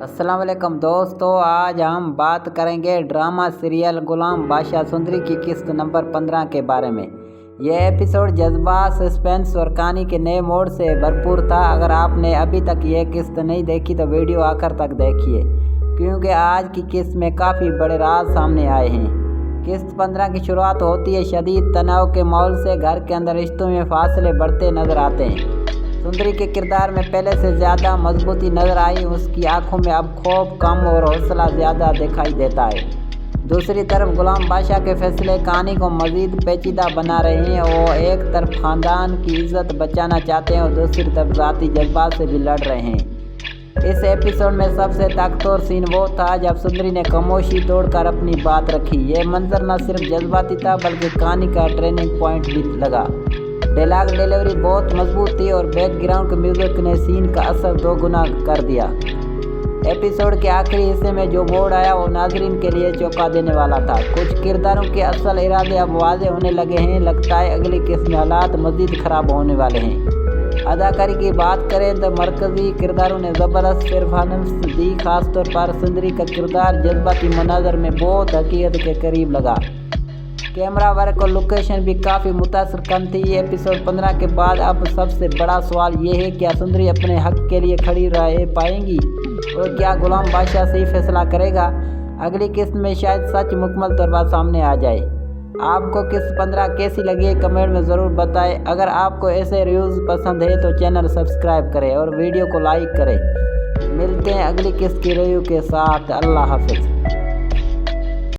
अस्सलाम वालेकुम दोस्तों, आज हम बात करेंगे ड्रामा सीरियल गुलाम बादशाह सुंदरी की किस्त नंबर 15 के बारे में। यह एपिसोड जज्बात, सस्पेंस और कहानी के नए मोड़ से भरपूर था। अगर आपने अभी तक यह किस्त नहीं देखी तो वीडियो आखिर तक देखिए, क्योंकि आज की किस्त में काफ़ी बड़े राज सामने आए हैं। किस्त 15 की शुरुआत होती है शदीद तनाव के माहौल से। घर के अंदर रिश्तों में फासले बढ़ते नजर आते हैं। सुंदरी के किरदार में पहले से ज़्यादा मजबूती नजर आई। उसकी आंखों में अब खौफ कम और हौसला ज़्यादा दिखाई देता है। दूसरी तरफ गुलाम बादशाह के फैसले कहानी को मज़ीद पेचीदा बना रहे हैं। वो एक तरफ ख़ानदान की इज्जत बचाना चाहते हैं और दूसरी तरफ ज़ाती जज्बात से भी लड़ रहे हैं। इस एपिसोड में सबसे ताकतवर सीन वो था जब सुंदरी ने खामोशी तोड़कर अपनी बात रखी। ये मंजर न सिर्फ जज्बाती था बल्कि कहानी का टर्निंग पॉइंट भी लगा। डायलॉग डिलीवरी बहुत मजबूत थी और बैकग्राउंड के म्यूजिक ने सीन का असर दोगुना कर दिया। एपिसोड के आखिरी हिस्से में जो मोड़ आया वो नाजरीन के लिए चौंका देने वाला था। कुछ किरदारों के असल इरादे अब वाज़ेह होने लगे हैं। लगता है अगली किस्त में हालात मज़ीद ख़राब होने वाले हैं। अदाकारी की बात करें तो मरकज़ी किरदारों ने ज़बरदस्त परफॉर्मेंस दी। खासतौर पर सुंदरी का किरदार जज्बाती मनाजर में बहुत हकीकत के करीब लगा। कैमरा वर्क और लोकेशन भी काफ़ी मुतासर कन थी। एपिसोड 15 के बाद अब सबसे बड़ा सवाल ये है, क्या सुंदरी अपने हक के लिए खड़ी रह पाएंगी और क्या गुलाम बादशाह सही फैसला करेगा? अगली किस्त में शायद सच मुकम्मल तौर पर सामने आ जाए। आपको किस्त 15 कैसी लगी है कमेंट में ज़रूर बताएं। अगर आपको ऐसे रिव्यूज़ पसंद है तो चैनल सब्सक्राइब करें और वीडियो को लाइक करें। मिलते हैं अगली किस्त की रिव्यू के साथ। अल्लाह हाफिज़।